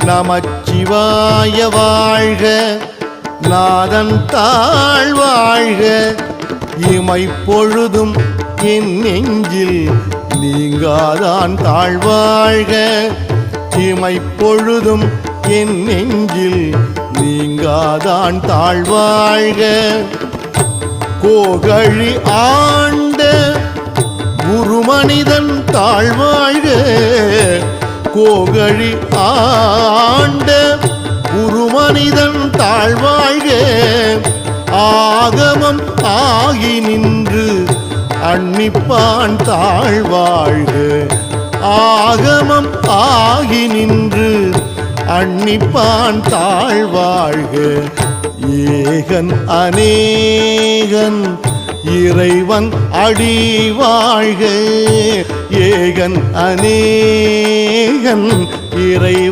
நமச்சிவாய வாழ்க, நாதன் தாழ் வாழ்க, இமைப்பொழுதும் என் நெஞ்சில் நீங்காதான் தாழ்வாழ்க, இமைப்பொழுதும் என் நெஞ்சில் நீங்காதான் தாழ்வாழ்க. கோகழி ஆண்ட குருமனிதன் தாழ்வாழ்க, கோகழி ஆண்ட குருமனிதன் தாழ்வாழ்க, ஆகமம் ஆகி நின்று அன்னிப்பான் தாழ்வாழ்க, ஆகமம் ஆகி நின்று அன்னிப்பான் தாழ்வாழ்க. ஏகன் அநேகன் இறைவன் அடி வாழ்க, ஏகன் அநேகன் இறைவன்